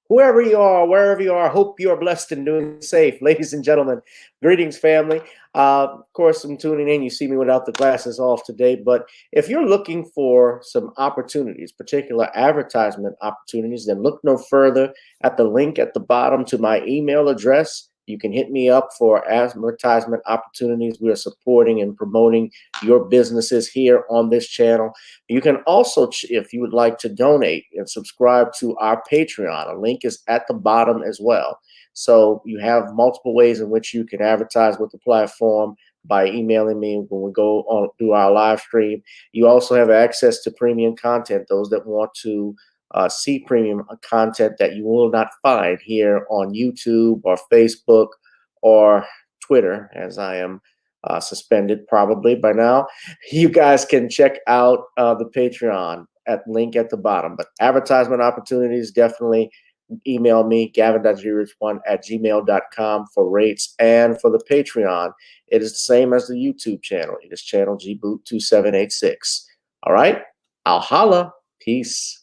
Whoever you are, wherever you are, hope you are blessed and doing safe. Ladies and gentlemen, greetings, family. Of course, I'm tuning in. You see me without the glasses off today. But if you're looking for some opportunities, particular advertisement opportunities, then look no further at the link at the bottom to my email address. You can hit me up for advertisement opportunities. We are supporting and promoting your businesses here on this channel. You can also, if you would like to donate and subscribe to our Patreon, a link is at the bottom as well. So you have multiple ways in which you can advertise with the platform by emailing me when we go on through our live stream. You also have access to premium content, those that want to see premium content that you will not find here on YouTube or Facebook or Twitter, as I am suspended probably by now. You guys can check out the Patreon at link at the bottom. But advertisement opportunities, definitely email me, gavin.grich1@gmail.com for rates. And for the Patreon, it is the same as the YouTube channel. It is channel gboot2786. All right, I'll holla. Peace.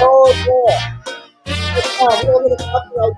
Oh, yeah. We're going to copyright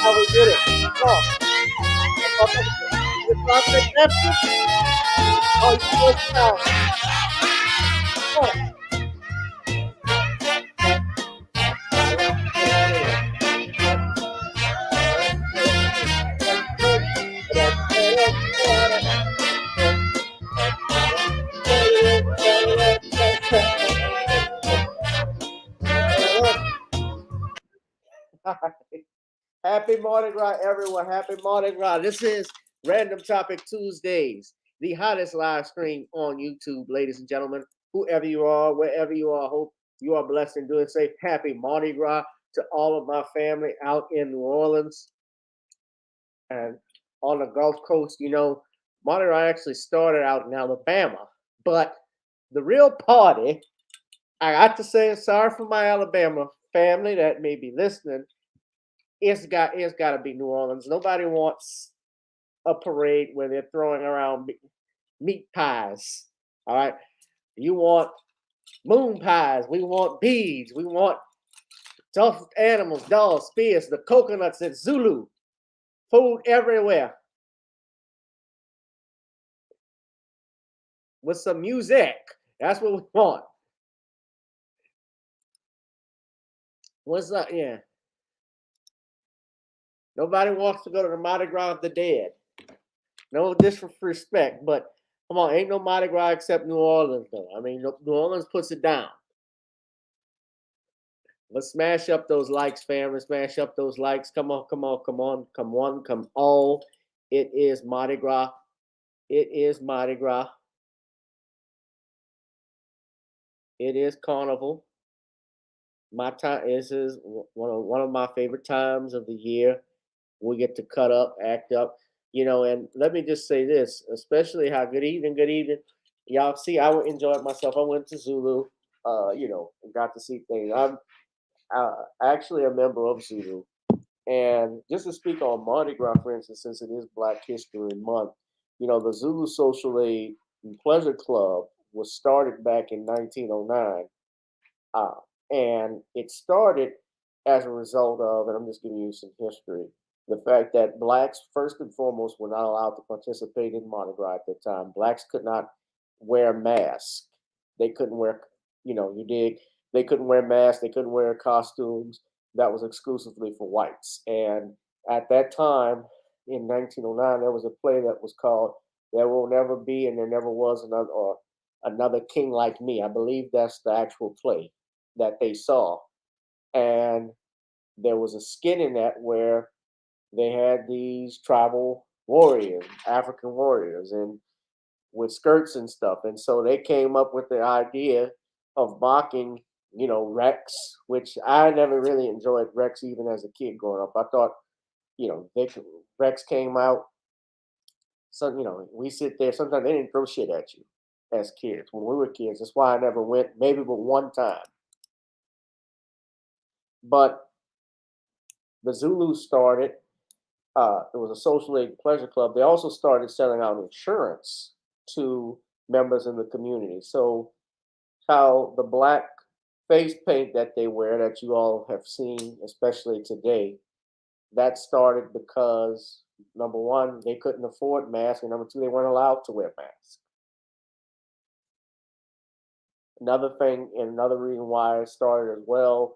how we did it. Come on. It's not that nephew. Oh, you missed out. Come on. Happy Mardi Gras, everyone. Happy Mardi Gras. This is Random Topic Tuesdays, the hottest live stream on YouTube, ladies and gentlemen. Whoever you are, wherever you are, hope you are blessed and doing safe. Happy Mardi Gras to all of my family out in New Orleans and on the Gulf Coast. You know, Mardi Gras actually started out in Alabama, but the real party, I got to say, sorry for my Alabama family that may be listening. It's got to be New Orleans. Nobody wants a parade where they're throwing around meat pies. All right, you want moon pies. We want beads. We want tough animals, dolls, spears, the coconuts in Zulu. Food everywhere with some music. That's what we want. What's up? Yeah. Nobody wants to go to the Mardi Gras of the dead. No disrespect, but come on, ain't no Mardi Gras except New Orleans, though. I mean, New Orleans puts it down. Let's smash up those likes, family. Smash up those likes. Come on, come on, come on, come on, come on. It is Mardi Gras. It is Mardi Gras. It is Carnival. My time is one of my favorite times of the year. We get to cut up, act up, you know. And let me just say this, especially how good evening, y'all. See, I enjoyed myself. I went to Zulu, you know, got to see things. I'm actually a member of Zulu, and just to speak on Mardi Gras, for instance, since it is Black History Month, you know, the Zulu Social Aid and Pleasure Club was started back in 1909. And it started as a result of, and I'm just giving you some history, the fact that blacks, first and foremost, were not allowed to participate in Mardi Gras at that time. Blacks could not wear masks. They couldn't wear, you know, you dig? They couldn't wear masks. They couldn't wear costumes. That was exclusively for whites. And at that time, in 1909, there was a play that was called "There Will Never Be and There Never Was Another King Like Me." I believe that's the actual play that they saw. And there was a skit in that where they had these tribal warriors, African warriors, and with skirts and stuff. And so they came up with the idea of mocking, you know, Rex, which I never really enjoyed Rex even as a kid growing up. I thought, you know, Rex came out. So, you know, we sit there. Sometimes they didn't throw shit at you as kids when we were kids. That's why I never went, maybe but one time. But the Zulus started. It was a social aid pleasure club. They also started selling out insurance to members in the community. So how the black face paint that they wear, that you all have seen, especially today, that started because number one, they couldn't afford masks, and number two, they weren't allowed to wear masks. Another thing, and another reason why it started as well,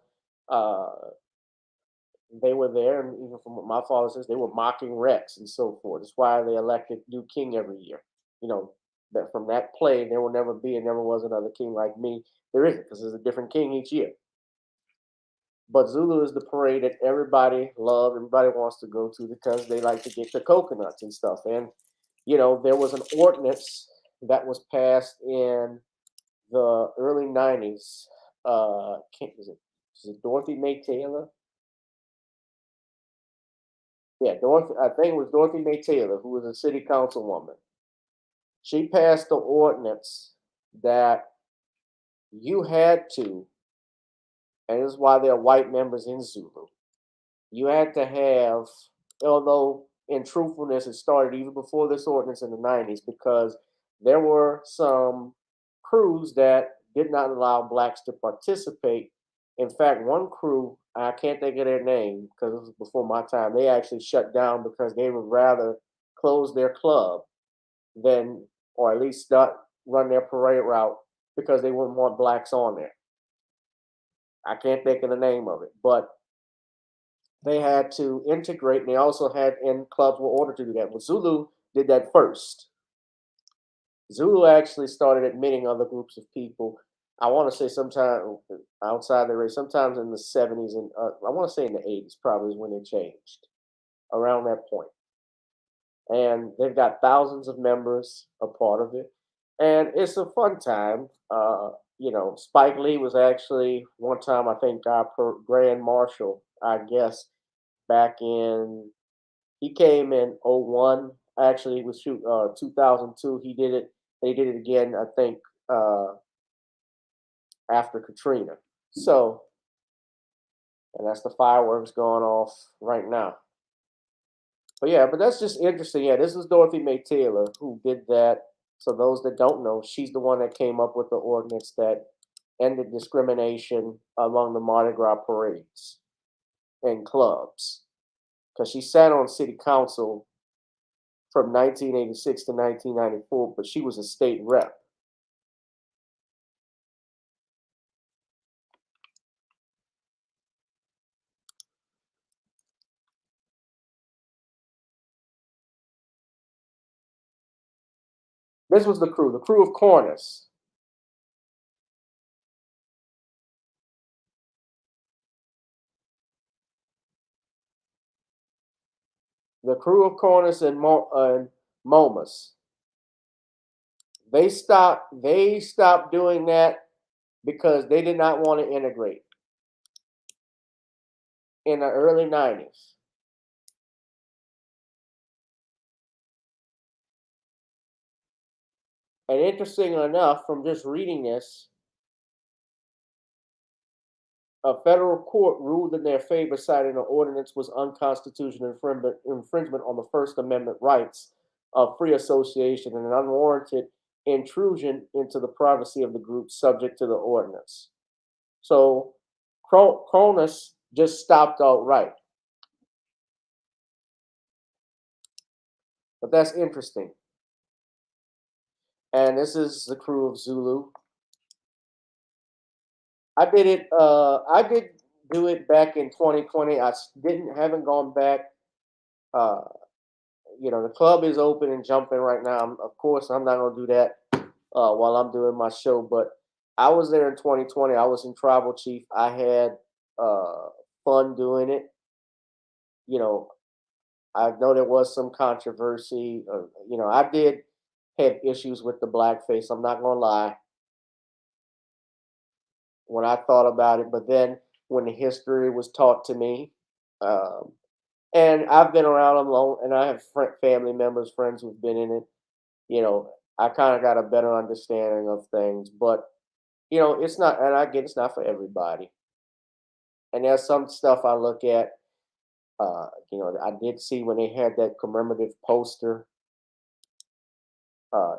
they were there, and even from what my father says, they were mocking Rex and so forth. That's why they elected new king every year. You know, that from that play, there will never be and never was another king like me. There isn't, because there's a different king each year. But Zulu is the parade that everybody loves, everybody wants to go to because they like to get the coconuts and stuff. And, you know, there was an ordinance that was passed in the early 90s. Was it Dorothy Mae Taylor? Yeah, Dorothy, I think it was Dorothy Mae Taylor, who was a city councilwoman. She passed the ordinance that you had to, and this is why there are white members in Zulu, you had to have, although in truthfulness, it started even before this ordinance in the 90s, because there were some crews that did not allow blacks to participate. In fact, one crew I can't think of their name because it was before my time. They actually shut down because they would rather close their club than, or at least not run their parade route because they wouldn't want blacks on there. I can't think of the name of it, but they had to integrate, and they also had, and clubs were ordered to do that. Well, Zulu did that first. Zulu actually started admitting other groups of people. I want to say sometime outside the race, sometimes in the 70s, and I want to say in the 80s probably is when it changed, around that point. And they've got thousands of members a part of it, and it's a fun time. Spike Lee was actually one time, I think, our grand marshal, I guess, back in, he came in '01. Actually, it was 2002. He did it. They did it again, I think, after Katrina. So, and that's the fireworks going off right now. But yeah, but that's just interesting. Yeah, this is Dorothy Mae Taylor who did that. So those that don't know, she's the one that came up with the ordinance that ended discrimination among the Mardi Gras parades and clubs. Because she sat on city council from 1986 to 1994, but she was a state rep. This was the crew of Corners. The crew of Corners and Momus. They stopped doing that because they did not want to integrate in the early 90s. And interesting enough, from just reading this, a federal court ruled in their favor, citing the ordinance was unconstitutional infringement on the First Amendment rights of free association and an unwarranted intrusion into the privacy of the group subject to the ordinance. So Cronus just stopped outright. But that's interesting. And this is the crew of Zulu. I did it. I did do it back in 2020. Haven't gone back. Uh, the club is open and jumping right now. Of course, I'm not gonna do that while I'm doing my show. But I was there in 2020. I was in tribal chief. I had fun doing it. I know there was some controversy. I did have issues with the blackface. I'm not gonna lie. When I thought about it, but then when the history was taught to me, um, and I've been around them long, and I have family members, friends who've been in it. I kind of got a better understanding of things, but it's not, and I get it's not for everybody. And there's some stuff I look at. I did see when they had that commemorative poster,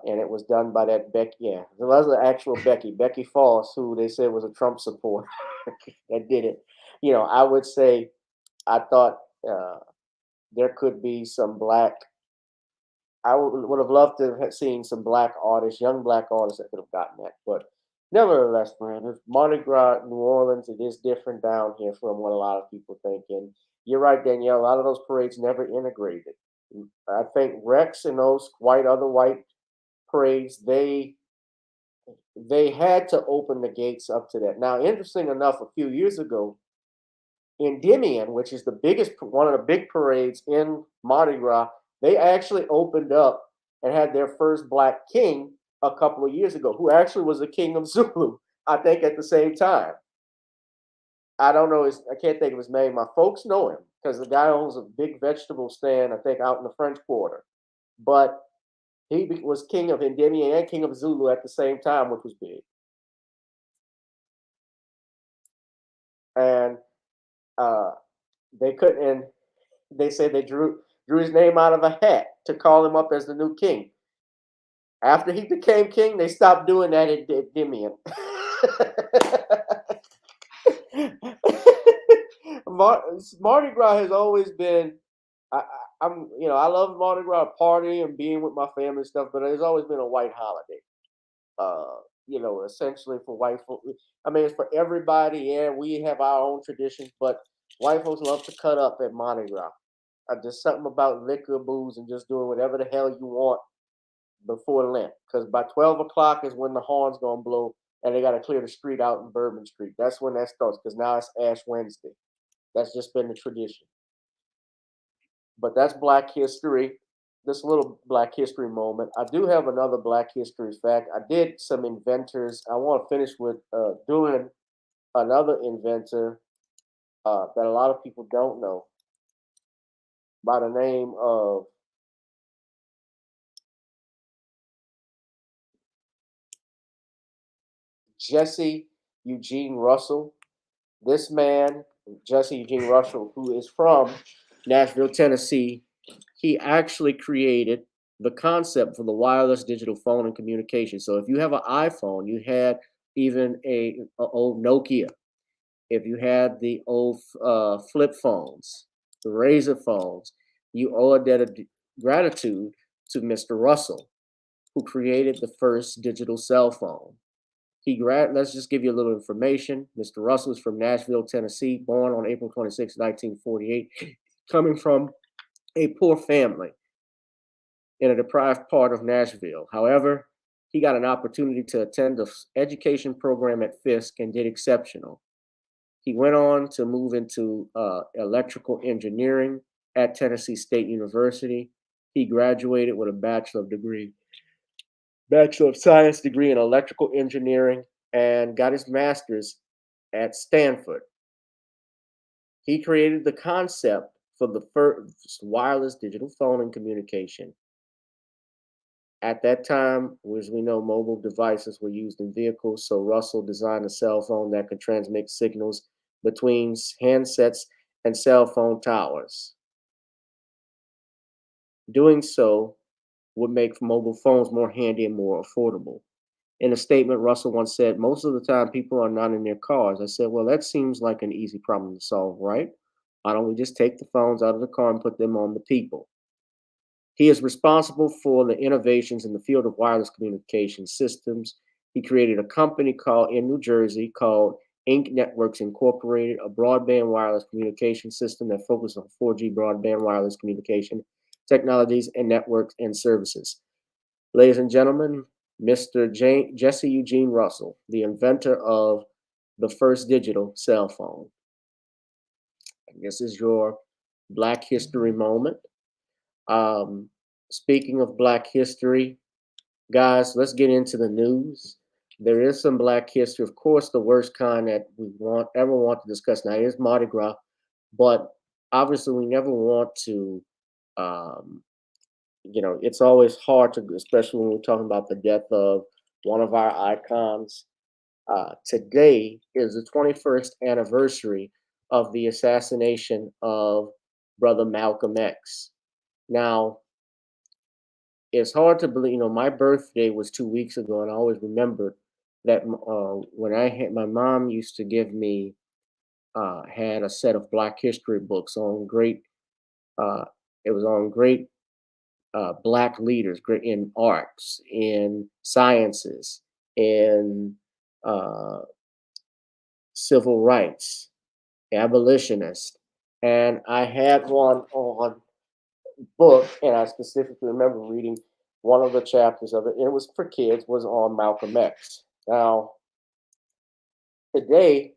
and it was done by that Becky. Yeah, there was an actual Becky Foss, who they said was a Trump supporter that did it. I would say I thought there could be some black. I would have loved to have seen some black artists, young black artists that could have gotten that. But nevertheless, man, if Mardi Gras, New Orleans, it is different down here from what a lot of people think. And you're right, Danielle. A lot of those parades never integrated. I think Rex and those other white parades, they had to open the gates up to that. Now, interesting enough, a few years ago, Endymion, which is one of the big parades in Mardi Gras, they actually opened up and had their first black king a couple of years ago, who actually was the king of Zulu, I think, at the same time. I don't know I can't think of his name. My folks know him because the guy owns a big vegetable stand, I think, out in the French Quarter. But he was king of Endymion and king of Zulu at the same time, which was big. And they couldn't, and they said they drew his name out of a hat to call him up as the new king. After he became king, they stopped doing that at Endymion. Mardi Gras has always been. I love Mardi Gras party and being with my family and stuff, but it's always been a white holiday. Essentially for white folks. I mean, it's for everybody. Yeah, we have our own traditions, but white folks love to cut up at Mardi Gras. Just something about liquor, booze, and just doing whatever the hell you want before Lent. Because by 12 o'clock is when the horn's gonna blow, and they got to clear the street out in Bourbon Street. That's when that starts. Because now it's Ash Wednesday. That's just been the tradition. But that's Black History. This little Black History moment. I do have another Black History fact. I did some inventors. I want to finish with doing another inventor that a lot of people don't know by the name of Jesse Eugene Russell. This man, Jesse Eugene Russell, who is from Nashville, Tennessee, he actually created the concept for the wireless digital phone and communication. So if you have an iPhone, you had even a old Nokia. If you had the old flip phones, the Razor phones, you owe a debt of gratitude to Mr. Russell, who created the first digital cell phone. Let's just give you a little information. Mr. Russell is from Nashville, Tennessee, born on April 26, 1948, coming from a poor family in a deprived part of Nashville. However, he got an opportunity to attend the education program at Fisk and did exceptional. He went on to move into electrical engineering at Tennessee State University. He graduated with a Bachelor of Science degree in electrical engineering, and got his master's at Stanford. He created the concept for the first wireless digital phone and communication. At that time, as we know, mobile devices were used in vehicles, so Russell designed a cell phone that could transmit signals between handsets and cell phone towers. Doing so would make mobile phones more handy and more affordable. In a statement, Russell once said, "Most of the time, people are not in their cars." I said, "Well, that seems like an easy problem to solve, right? Why don't we just take the phones out of the car and put them on the people?" He is responsible for the innovations in the field of wireless communication systems. He created a company in New Jersey called Inc. Networks Incorporated, a broadband wireless communication system that focuses on 4G broadband wireless communication technologies and networks and services. Ladies and gentlemen, Mr. Jesse Eugene Russell, the inventor of the first digital cell phone. This is your Black History moment. Speaking of Black history, guys, let's get into the news. There is some Black history, of course, the worst kind that we ever want to discuss now is Mardi Gras, but obviously we never want to. It's always hard to, especially when we're talking about the death of one of our icons. Today is the 21st anniversary of the assassination of Brother Malcolm X. Now, it's hard to believe, my birthday was 2 weeks ago, and I always remember that when my mom used to give me, had a set of Black history books on it was on great Black leaders, great in arts, in sciences, in uh, civil rights, abolitionists. And I had one on book, and I specifically remember reading one of the chapters of it, and it was for kids, was on Malcolm X. Now, today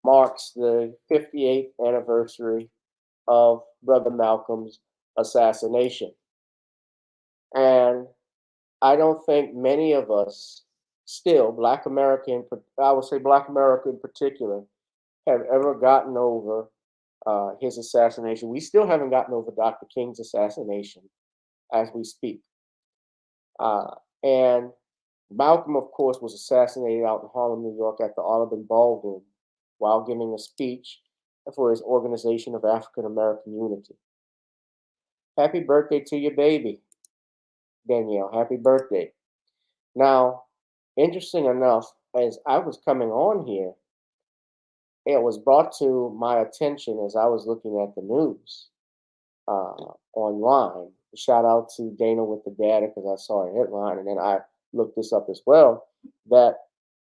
marks the 58th anniversary of Brother Malcolm's assassination. And I don't think many of us still, Black American, I would say Black America in particular, have ever gotten over his assassination. We still haven't gotten over Dr. King's assassination as we speak. And Malcolm, of course, was assassinated out in Harlem, New York at the Audubon Ballroom while giving a speech for his Organization of African American Unity. Happy birthday to your baby, Danielle. Happy birthday. Now, interesting enough, as I was coming on here, it was brought to my attention as I was looking at the news online. Shout out to Dana with the data because I saw a headline and then I looked this up as well. That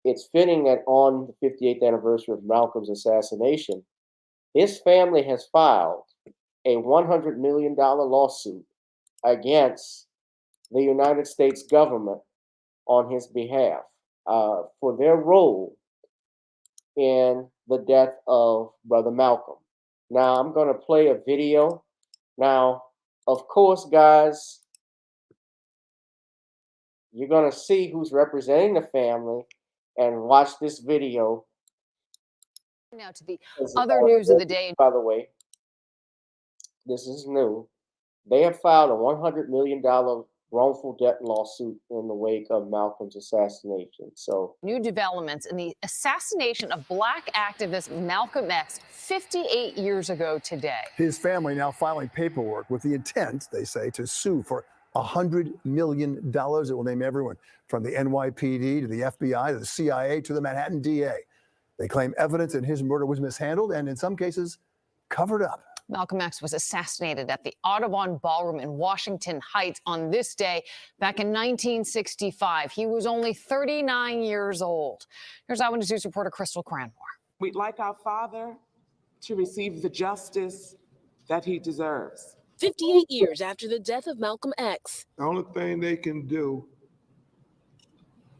it's fitting that on the 58th anniversary of Malcolm's assassination, his family has filed a $100 million lawsuit against the United States government on his behalf for their role in the death of Brother Malcolm. Now, I'm going to play a video. Now, of course, guys, you're going to see who's representing the family and watch this video. Now to the other news of the day. By the way, this is new. They have filed a $100 million wrongful death lawsuit in the wake of Malcolm's assassination. So, new developments in the assassination of Black activist Malcolm X 58 years ago today. His family now filing paperwork with the intent, they say, to sue for $100 million. It will name everyone from the NYPD to the FBI to the CIA to the Manhattan DA. They claim evidence in his murder was mishandled and in some cases covered up. Malcolm X was assassinated at the Audubon Ballroom in Washington Heights on this day back in 1965. He was only 39 years old. Here's Eyewitness News reporter Crystal Cranmore. We'd like our father to receive the justice that he deserves. 58 years after the death of Malcolm X. The only thing they can do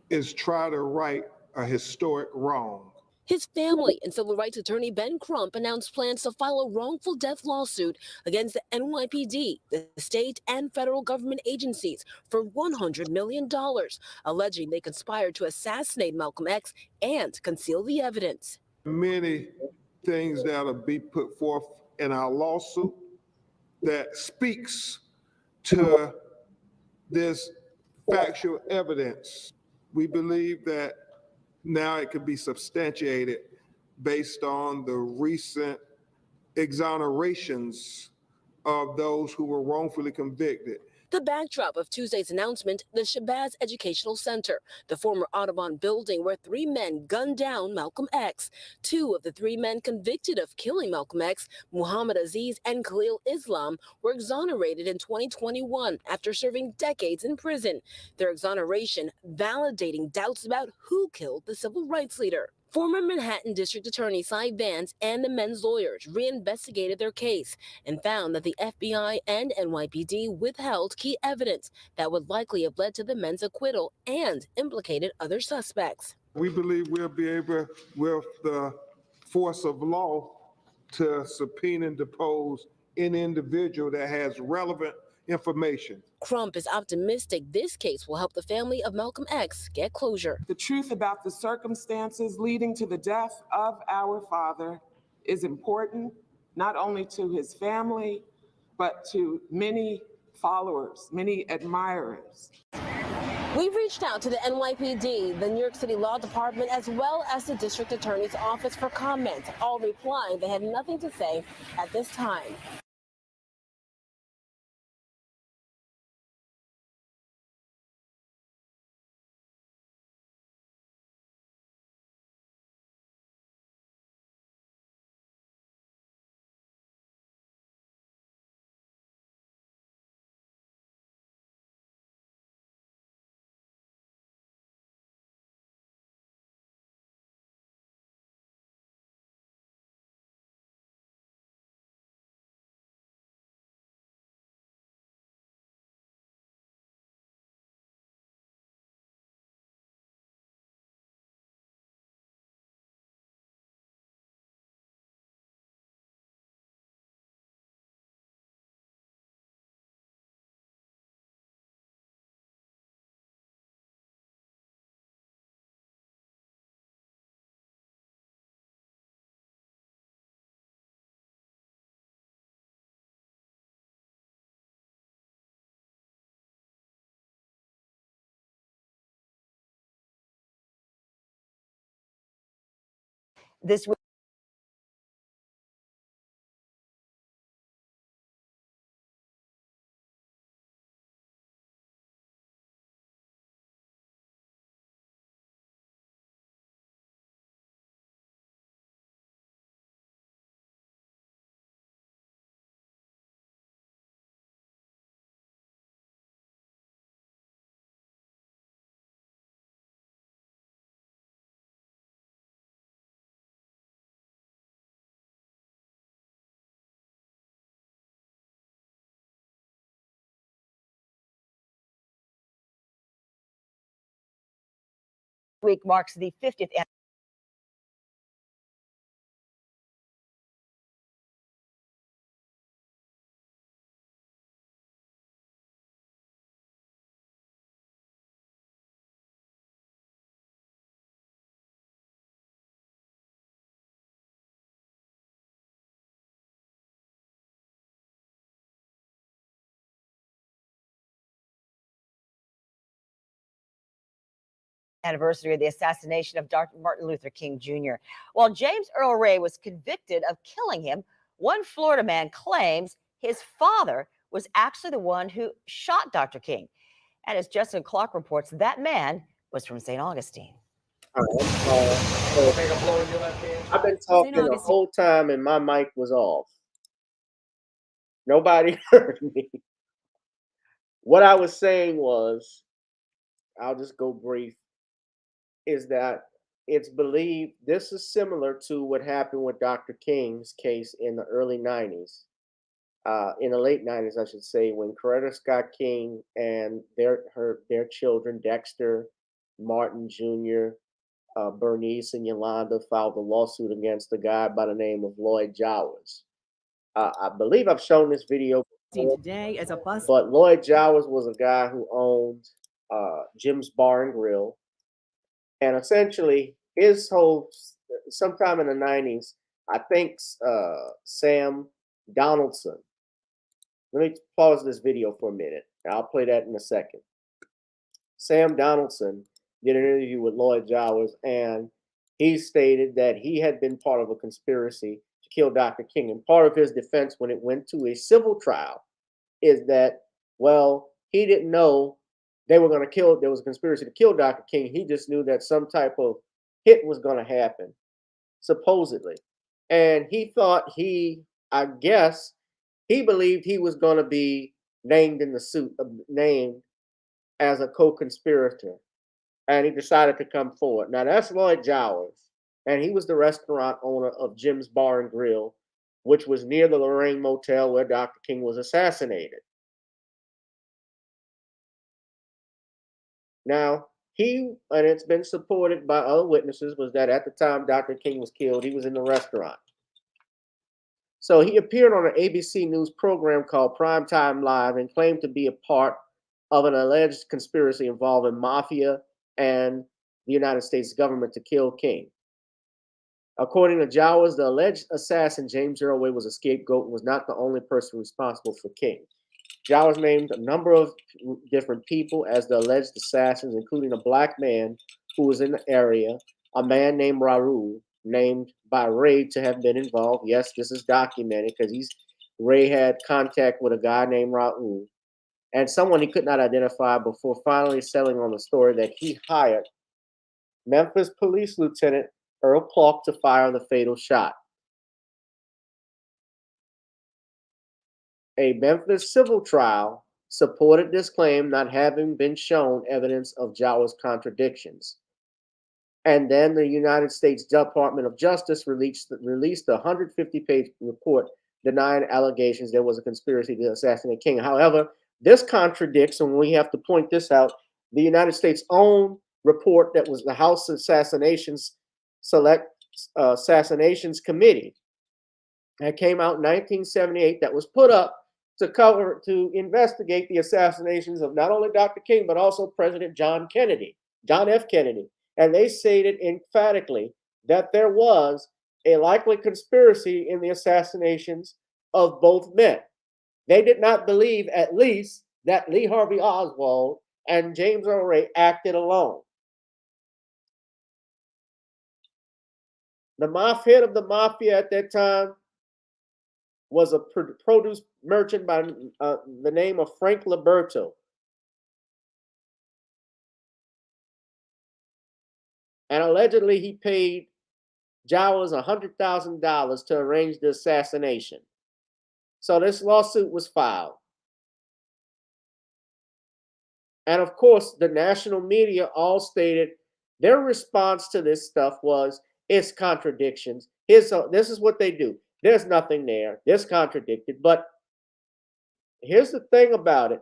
is try to right a historic wrong. His family and civil rights attorney Ben Crump announced plans to file a wrongful death lawsuit against the NYPD, the state and federal government agencies for $100 million, alleging they conspired to assassinate Malcolm X and conceal the evidence. Many things that'll be put forth in our lawsuit that speaks to this factual evidence. We believe that now it could be substantiated based on the recent exonerations of those who were wrongfully convicted. The backdrop of Tuesday's announcement, the Shabazz Educational Center, the former Audubon building where 3 men gunned down Malcolm X. 2 of the 3 men convicted of killing Malcolm X, Muhammad Aziz and Khalil Islam, were exonerated in 2021 after serving decades in prison. Their exoneration validating doubts about who killed the civil rights leader. Former Manhattan District Attorney Cy Vance and the men's lawyers reinvestigated their case and found that the FBI and NYPD withheld key evidence that would likely have led to the men's acquittal and implicated other suspects. We believe we'll be able, with the force of law, to subpoena and depose any individual that has relevant information. Crump is optimistic this case will help the family of Malcolm X get closure. The truth about the circumstances leading to the death of our father is important, not only to his family, but to many followers, many admirers. We reached out to the NYPD, the New York City Law Department, as well as the District Attorney's Office for comment, all replying they had nothing to say at this time. This week marks the 50th anniversary of the assassination of Dr. Martin Luther King Jr. While James Earl Ray was convicted of killing him, one Florida man claims his father was actually the one who shot Dr. King. And as Justin Clark reports, that man was from St. Augustine. I've been talking the whole time and my mic was off. Nobody heard me. What I was saying was, I'll just go brief, is that it's believed this is similar to what happened with Dr. King's case in the early 90s. In the late 90s, I should say, when Coretta Scott King and their children, Dexter, Martin Jr., Bernice, and Yolanda, filed a lawsuit against a guy by the name of Lloyd Jowers. I believe I've shown this video before, Today as a bus. but Lloyd Jowers was a guy who owned Jim's Bar and Grill. And essentially, his whole, sometime in the 90s, I think Sam Donaldson. Let me pause this video for a minute. I'll play that in a second. Sam Donaldson did an interview with Lloyd Jowers, and he stated that he had been part of a conspiracy to kill Dr. King. And part of his defense when it went to a civil trial is that, well, he didn't know they were going to kill, there was a conspiracy to kill Dr. King. He just knew that some type of hit was going to happen, supposedly. And he thought I guess, he believed he was going to be named in the suit, named as a co-conspirator. And he decided to come forward. Now, that's Lloyd Jowers. And he was the restaurant owner of Jim's Bar and Grill, which was near the Lorraine Motel where Dr. King was assassinated. Now, and it's been supported by other witnesses, was that at the time Dr. King was killed, he was in the restaurant. So he appeared on an ABC News program called Primetime Live and claimed to be a part of an alleged conspiracy involving mafia and the United States government to kill King. According to Jowers, the alleged assassin, James Earl Ray, was a scapegoat and was not the only person responsible for King. Jowers named a number of different people as the alleged assassins, including a black man who was in the area, a man named Raul, named by Ray to have been involved. Yes, this is documented because Ray had contact with a guy named Raul, and someone he could not identify before finally settling on the story that he hired Memphis Police Lieutenant Earl Clark to fire the fatal shot. A Memphis civil trial supported this claim, not having been shown evidence of Jowers' contradictions. And then the United States Department of Justice released a 150-page report denying allegations there was a conspiracy to assassinate King. However, this contradicts, and we have to point this out, the United States' own report that was the House Assassinations Committee that came out in 1978 that was put up to investigate the assassinations of not only Dr. King, but also President John F. Kennedy. And they stated emphatically that there was a likely conspiracy in the assassinations of both men. They did not believe, at least, that Lee Harvey Oswald and James Earl Ray acted alone. The head of the mafia at that time was a produce merchant by the name of Frank Liberto. And allegedly he paid Jowers $100,000 to arrange the assassination. So this lawsuit was filed. And of course, the national media all stated their response to this stuff was, it's contradictions. This is what they do. There's nothing there. It's contradicted. But here's the thing about it.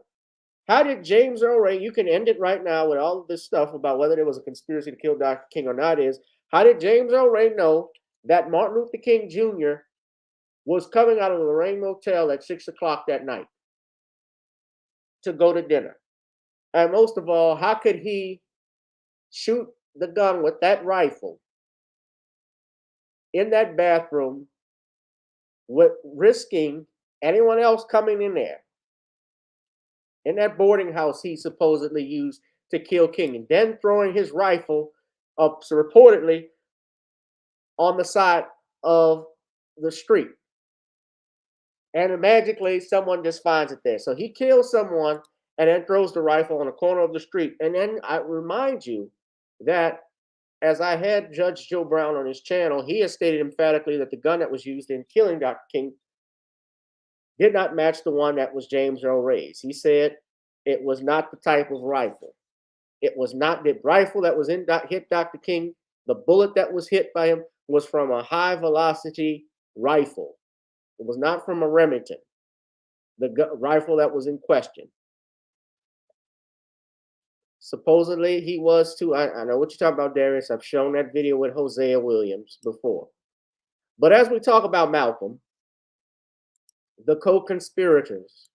How did James Earl Ray, you can end it right now with all of this stuff about whether there was a conspiracy to kill Dr. King or not, how did James Earl Ray know that Martin Luther King Jr. was coming out of the Lorraine Motel at 6 o'clock that night to go to dinner? And most of all, how could he shoot the gun with that rifle in that bathroom with risking anyone else coming in there? In that boarding house he supposedly used to kill King, and then throwing his rifle up, so reportedly, on the side of the street. And magically, someone just finds it there. So he kills someone and then throws the rifle on the corner of the street. And then I remind you that, as I had Judge Joe Brown on his channel, he has stated emphatically that the gun that was used in killing Dr. King did not match the one that was James Earl Ray's. He said it was not the type of rifle. It was not the rifle that was hit Dr. King. The bullet that was hit by him was from a high velocity rifle. It was not from a Remington, the rifle that was in question. Supposedly he was too. I know what you're talking about, Darius. I've shown that video with Hosea Williams before. But as we talk about Malcolm, the co-conspirators,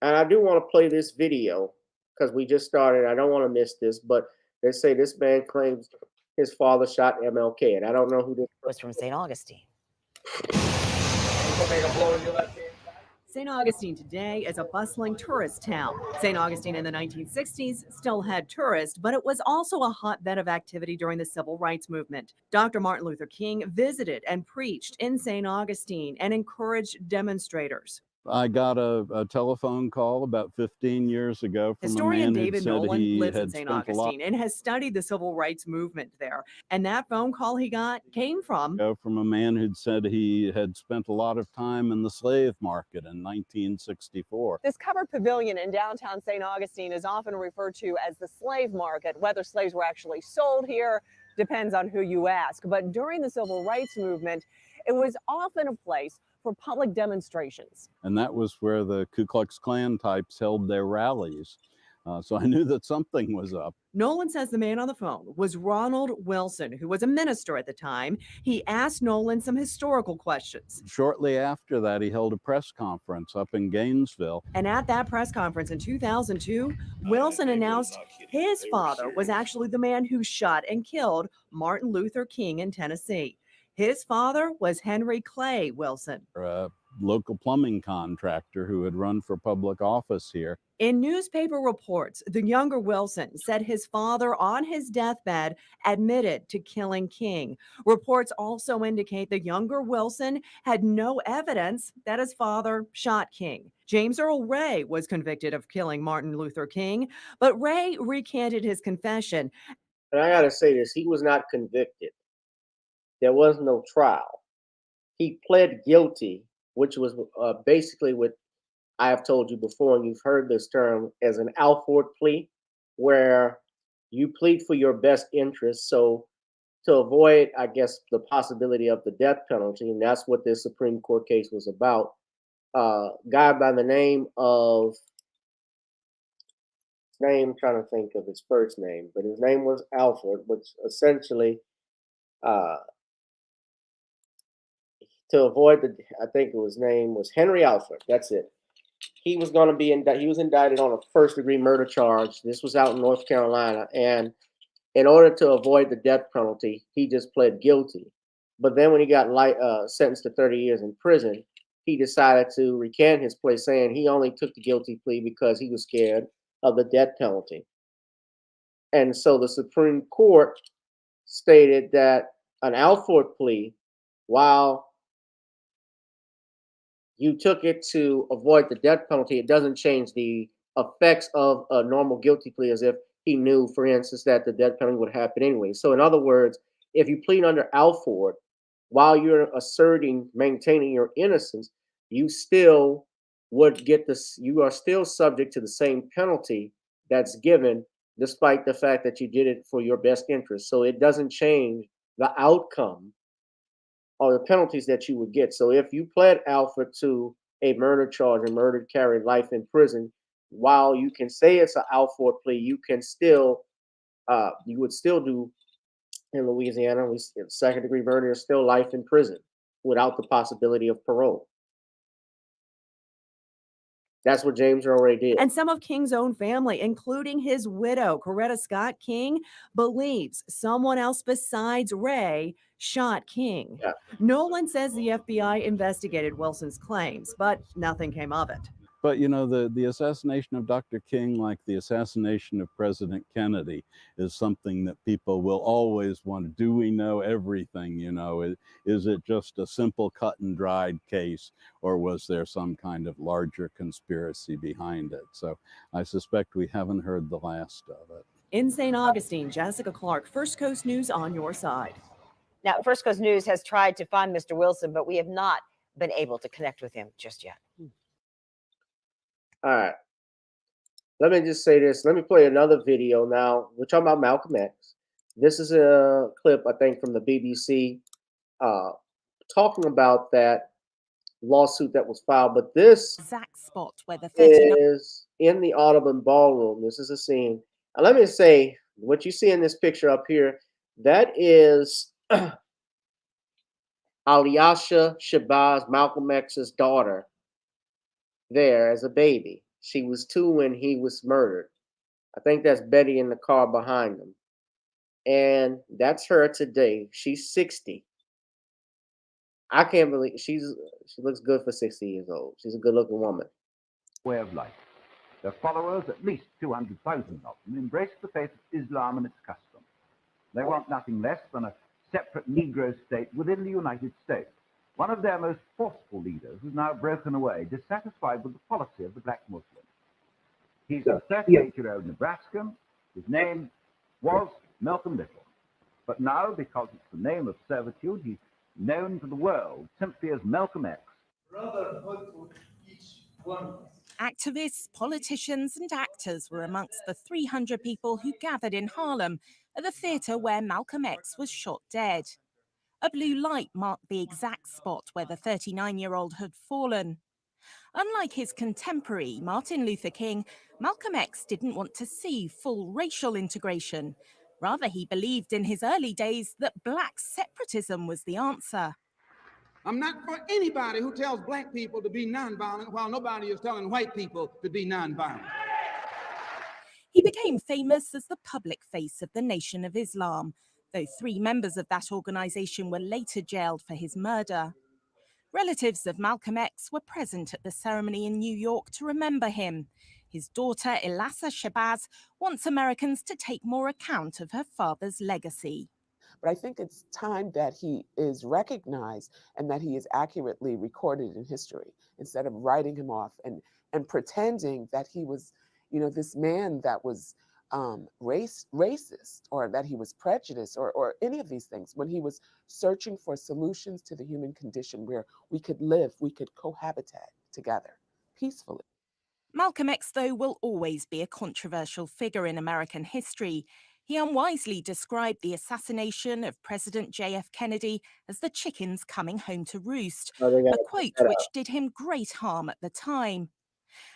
and I do want to play this video because we just started. I don't want to miss this, but they say this man claims his father shot MLK, and I don't know who this was from St. Augustine. St. Augustine today is a bustling tourist town. St. Augustine in the 1960s still had tourists, but it was also a hotbed of activity during the civil rights movement. Dr. Martin Luther King visited and preached in St. Augustine and encouraged demonstrators. I got a telephone call about 15 years ago from Historian a man David who said Nolan he lives in had St. spent a lot Augustine and has studied the civil rights movement there. And that phone call he got came from a man who'd said he had spent a lot of time in the slave market in 1964. This covered pavilion in downtown St. Augustine is often referred to as the slave market. Whether slaves were actually sold here depends on who you ask. But during the civil rights movement, it was often a place for public demonstrations. And that was where the Ku Klux Klan types held their rallies. So I knew that something was up. Nolan says the man on the phone was Ronald Wilson, who was a minister at the time. He asked Nolan some historical questions. Shortly after that, he held a press conference up in Gainesville. And at that press conference in 2002, Wilson announced his father was actually the man who shot and killed Martin Luther King in Tennessee. His father was Henry Clay Wilson, A local plumbing contractor who had run for public office here. In newspaper reports, the younger Wilson said his father on his deathbed admitted to killing King. Reports also indicate the younger Wilson had no evidence that his father shot King. James Earl Ray was convicted of killing Martin Luther King, but Ray recanted his confession. And I got to say this, he was not convicted. There was no trial. He pled guilty, which was basically what I have told you before, and you've heard this term as an Alford plea, where you plead for your best interest. So to avoid, I guess, the possibility of the death penalty, and that's what this Supreme Court case was about. Guy by the name of, I'm trying to think of his first name, but his name was Alford, which essentially, to avoid I think his name was Henry Alford. That's it. He was going to be he was indicted on a first-degree murder charge. This was out in North Carolina, and in order to avoid the death penalty, he just pled guilty. But then when he got sentenced to 30 years in prison, he decided to recant his plea, saying he only took the guilty plea because he was scared of the death penalty. And so the Supreme Court stated that an Alford plea, while you took it to avoid the death penalty, it doesn't change the effects of a normal guilty plea, as if he knew, for instance, that the death penalty would happen anyway. So in other words, if you plead under Alford, while you're maintaining your innocence, you still would get this, you are still subject to the same penalty that's given, despite the fact that you did it for your best interest. So it doesn't change the outcome or the penalties that you would get. So if you pled Alford to a murder charge and murder carry life in prison. While you can say it's an out for a plea, you can still you would still do in Louisiana. Second degree murder is still life in prison without the possibility of parole. That's what James Earl Ray did. And some of King's own family, including his widow, Coretta Scott King, believes someone else besides Ray shot King. Yeah. Nolan says the FBI investigated Wilson's claims, but nothing came of it. But you know, the assassination of Dr. King, like the assassination of President Kennedy, is something that people will always want. Do we know everything? You know, is it just a simple cut and dried case, or was there some kind of larger conspiracy behind it? So I suspect we haven't heard the last of it. In St. Augustine, Jessica Clark, First Coast News on your side. Now, First Coast News has tried to find Mr. Wilson, but we have not been able to connect with him just yet. All right. Let me just say this. Let me play another video now. We're talking about Malcolm X. This is a clip, I think, from the BBC talking about that lawsuit that was filed. But this exact spot where the is in the Audubon Ballroom. This is a scene. And let me say, what you see in this picture up here, that is Alyosha Shabazz, Malcolm X's daughter, there as a baby. She was 2 when he was murdered. I think that's Betty in the car behind him. And that's her today. She's 60. I can't believe she looks good for 60 years old. She's a good-looking woman. Way of life. Their followers, at least 200,000 of them, embrace the faith of Islam and its customs. They want nothing less than a separate Negro state within the United States. One of their most forceful leaders has now broken away, dissatisfied with the policy of the black Muslim. He's a 38-year-old Nebraskan. His name was Malcolm Little. But now, because it's the name of servitude, he's known to the world simply as Malcolm X. Brotherhood for each one of us. Activists, politicians, and actors were amongst the 300 people who gathered in Harlem at the theatre where Malcolm X was shot dead. A blue light marked the exact spot where the 39-year-old had fallen. Unlike his contemporary, Martin Luther King, Malcolm X didn't want to see full racial integration. Rather, he believed in his early days that black separatism was the answer. I'm not for anybody who tells black people to be nonviolent while nobody is telling white people to be nonviolent. He became famous as the public face of the Nation of Islam, though 3 members of that organization were later jailed for his murder. Relatives of Malcolm X were present at the ceremony in New York to remember him. His daughter, Ilassa Shabazz, wants Americans to take more account of her father's legacy. But I think it's time that he is recognized and that he is accurately recorded in history instead of writing him off and pretending that he was, this man that was racist or that he was prejudiced or any of these things, when he was searching for solutions to the human condition where we could live, we could cohabitate together peacefully. Malcolm X, though, will always be a controversial figure in American history. He unwisely described the assassination of President J.F. Kennedy as the chickens coming home to roost, a quote which did him great harm at the time.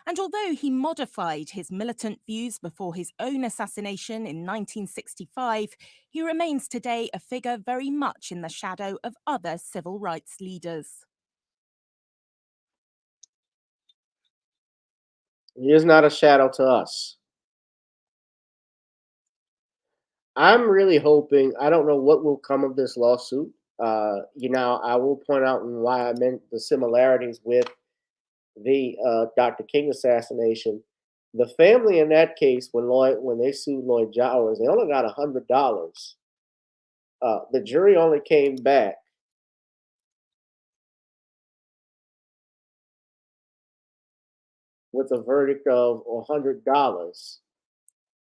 And although he modified his militant views before his own assassination in 1965, he remains today a figure very much in the shadow of other civil rights leaders. He is not a shadow to us. I'm really hoping, I don't know what will come of this lawsuit. I will point out why I meant the similarities with the Dr. King assassination. The family in that case, when they sued Lloyd Jowers, they only got $100. The jury only came back with a verdict of $100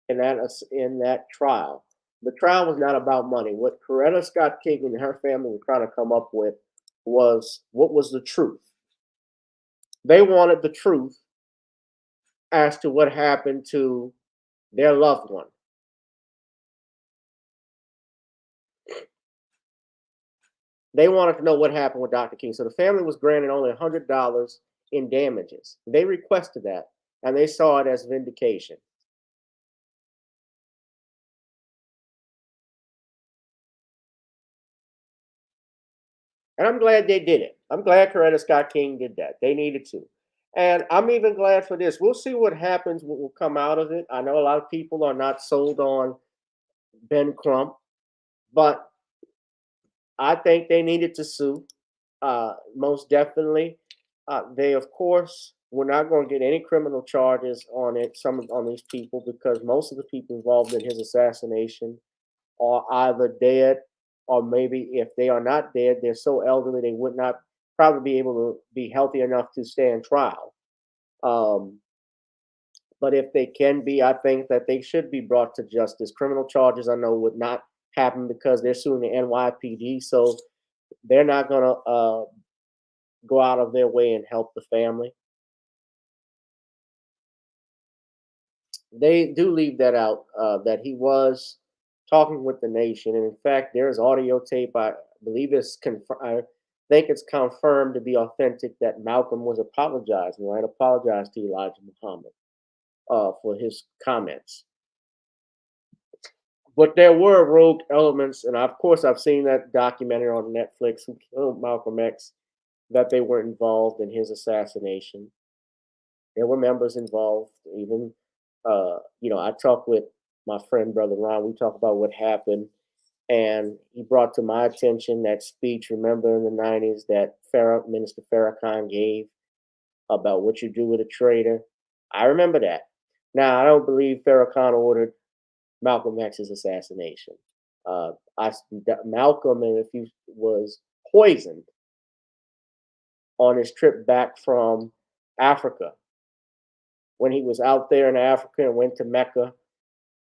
in that trial. The trial was not about money. What Coretta Scott King and her family were trying to come up with was, what was the truth? They wanted the truth as to what happened to their loved one. They wanted to know what happened with Dr. King. So the family was granted only $100 in damages. They requested that, and they saw it as vindication. And I'm glad they did it. I'm glad Coretta Scott King did that. They needed to. And I'm even glad for this. We'll see what happens, what will come out of it. I know a lot of people are not sold on Ben Crump, but I think they needed to sue. Most definitely. They, of course, were not going to get any criminal charges on it, on these people, because most of the people involved in his assassination are either dead, or maybe if they are not dead, they're so elderly they would not probably be able to be healthy enough to stand trial. But if they can be, I think that they should be brought to justice. Criminal charges, I know, would not happen because they're suing the NYPD, so they're not going to go out of their way and help the family. They do leave that out, that he was talking with the nation, and in fact, there's audio tape. I believe I think it's confirmed to be authentic that Malcolm was apologizing, right? Apologized to Elijah Muhammad for his comments. But there were rogue elements, and of course, I've seen that documentary on Netflix, Who Killed Malcolm X, that they were involved in his assassination. There were members involved, even I talked with my friend, Brother Ron. We talked about what happened, and he brought to my attention that speech, remember, in the 90s that Minister Farrakhan gave about what you do with a traitor. I remember that. Now, I don't believe Farrakhan ordered Malcolm X's assassination. Malcolm, and if he was poisoned on his trip back from Africa, when he was out there in Africa and went to Mecca,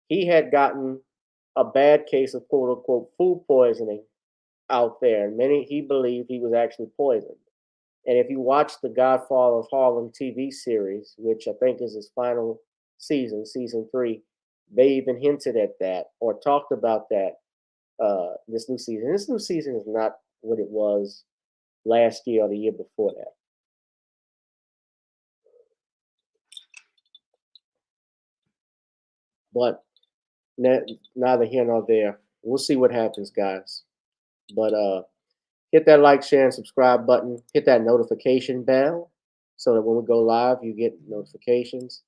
he had gotten a bad case of quote unquote food poisoning out there. And he believed he was actually poisoned. And if you watch the Godfather of Harlem TV series, which I think is his final season, season 3, they even hinted at that or talked about that this new season. This new season is not what it was last year or the year before that. But neither here nor there. We'll see what happens, guys. But hit that like, share, and subscribe button. Hit that notification bell so that when we go live, you get notifications.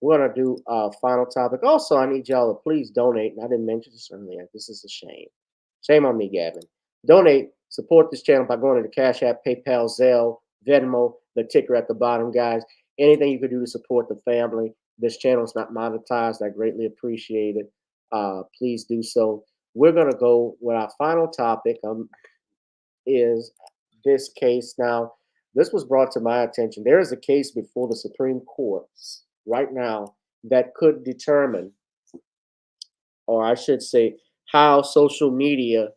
We're going to do our final topic. Also, I need y'all to please donate. And I didn't mention this earlier. This is a shame. Shame on me, Gavin. Donate. Support this channel by going to the CashApp, PayPal, Zelle, Venmo, the ticker at the bottom, guys. Anything you can do to support the family. This channel is not monetized. I greatly appreciate it. Please do so. We're going to go with our final topic is this case. Now, this was brought to my attention. There is a case before the Supreme Court right now that could determine, or I should say, how social media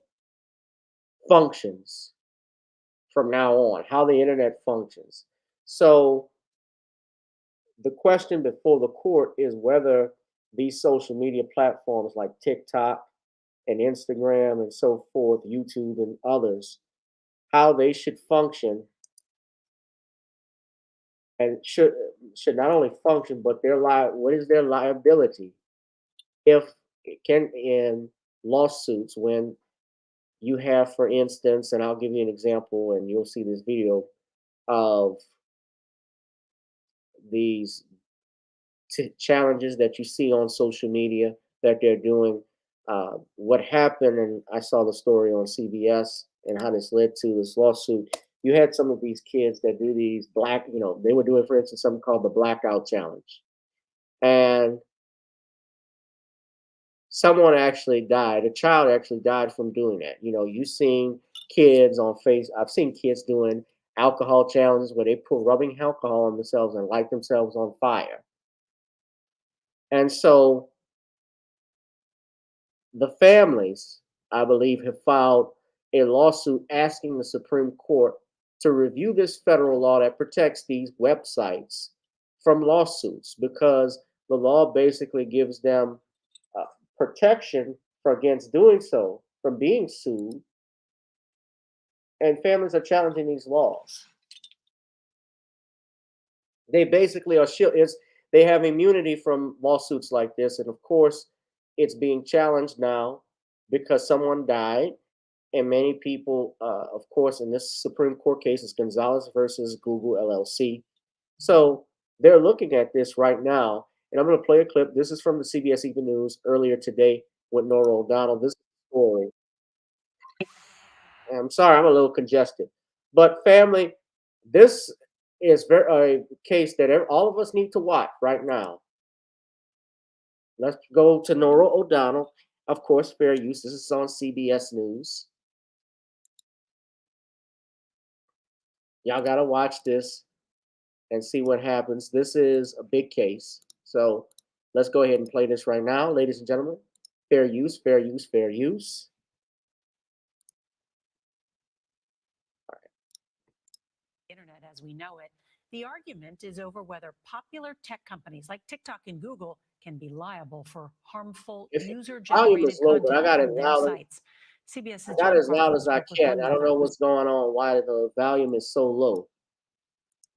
functions from now on, how the internet functions. So the question before the court is whether these social media platforms like TikTok and Instagram and so forth, YouTube and others, how they should function and should not only function, but what is their liability if it can in lawsuits when you have, for instance, and I'll give you an example and you'll see this video of these challenges that you see on social media that they're doing. What happened, and I saw the story on CBS and how this led to this lawsuit. You had some of these kids that do these they were doing, for instance, something called the blackout challenge. And someone actually died. A child actually died from doing that. You've seen kids on I've seen kids doing alcohol challenges where they put rubbing alcohol on themselves and light themselves on fire. And so the families, I believe, have filed a lawsuit asking the Supreme Court to review this federal law that protects these websites from lawsuits, because the law basically gives them protection against doing so, from being sued, and families are challenging these laws. They basically are they have immunity from lawsuits like this, and of course, it's being challenged now because someone died, and many people, of course, in this Supreme Court case, is Gonzalez versus Google LLC. So they're looking at this right now, and I'm going to play a clip. This is from the CBS Evening News earlier today with Nora O'Donnell. This is the story. I'm sorry, I'm a little congested, but family, this is a case that all of us need to watch right now. Let's go to Nora O'Donnell. Of course, fair use. This is on CBS News. Y'all got to watch this and see what happens. This is a big case. So let's go ahead and play this right now, ladies and gentlemen. Fair use, fair use, fair use. Internet as we know it. The argument is over whether popular tech companies like TikTok and Google can be liable for harmful user-generated low, but I content got it on their loud. sites. CBS's I got Jan as loud Crawford as I spoke with can. one I don't mother know who what's going on, why the volume is so low.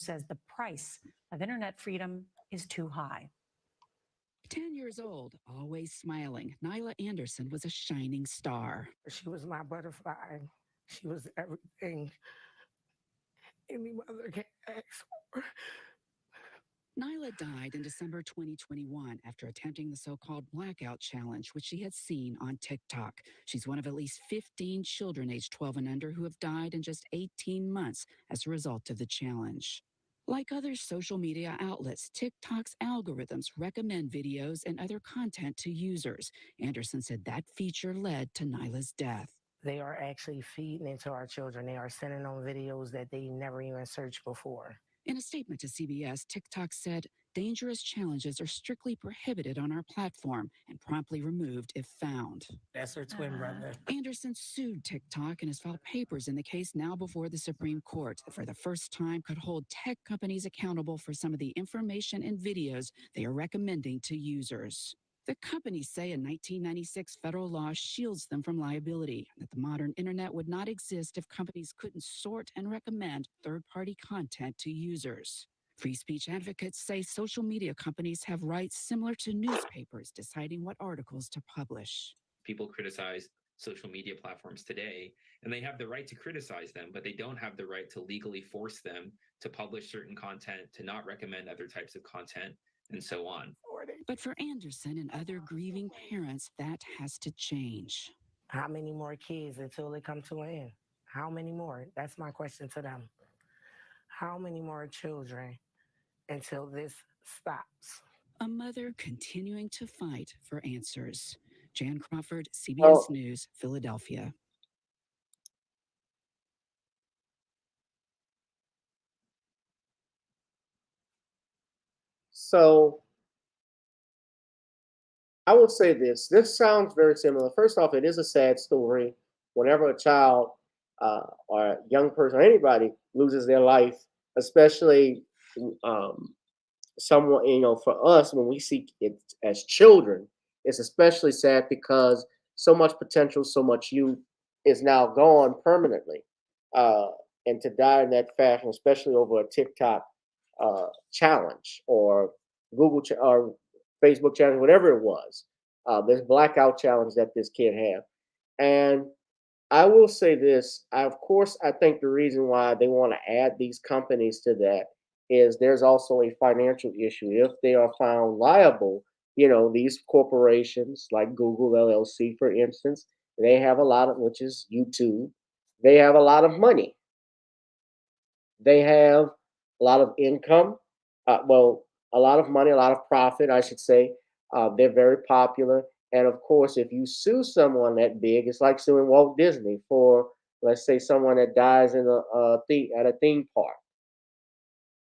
says the price of internet freedom is too high. 10 years old, always smiling, Nyla Anderson was a shining star. She was my butterfly. She was everything any mother can ask for. Nyla died in December 2021 after attempting the so-called blackout challenge, which she had seen on TikTok. She's one of at least 15 children aged 12 and under who have died in just 18 months as a result of the challenge. Like other social media outlets, TikTok's algorithms recommend videos and other content to users. Anderson said that feature led to Nyla's death. They are actually feeding into our children. They are sending them videos that they never even searched before. In a statement to CBS, TikTok said dangerous challenges are strictly prohibited on our platform and promptly removed if found. That's her twin brother. Anderson sued TikTok and has filed papers in the case now before the Supreme Court that for the first time could hold tech companies accountable for some of the information and videos they are recommending to users. The companies say a 1996 federal law shields them from liability, and that the modern internet would not exist if companies couldn't sort and recommend third-party content to users. Free speech advocates say social media companies have rights similar to newspapers deciding what articles to publish. People criticize social media platforms today, and they have the right to criticize them, but they don't have the right to legally force them to publish certain content, to not recommend other types of content, and so on. But for Anderson and other grieving parents, that has to change. How many more kids until they come to an end? How many more? That's my question to them. How many more children until this stops? A mother continuing to fight for answers. Jan Crawford, CBS News, Philadelphia. So I would say this. This sounds very similar. First off, it is a sad story. Whenever a child or a young person or anybody loses their life, especially someone, for us, when we see it as children, it's especially sad because so much potential, so much youth is now gone permanently. And to die in that fashion, especially over a TikTok challenge or or Facebook challenge, whatever it was, this blackout challenge that this kid had. And I will say this, of course, I think the reason why they want to add these companies to that is there's also a financial issue. If they are found liable, these corporations like Google LLC, for instance, they have a lot of, which is YouTube, they have a lot of money. They have a lot of income, a lot of money, a lot of profit, I should say. They're very popular. And of course, if you sue someone that big, it's like suing Walt Disney for, let's say, someone that dies at a theme park.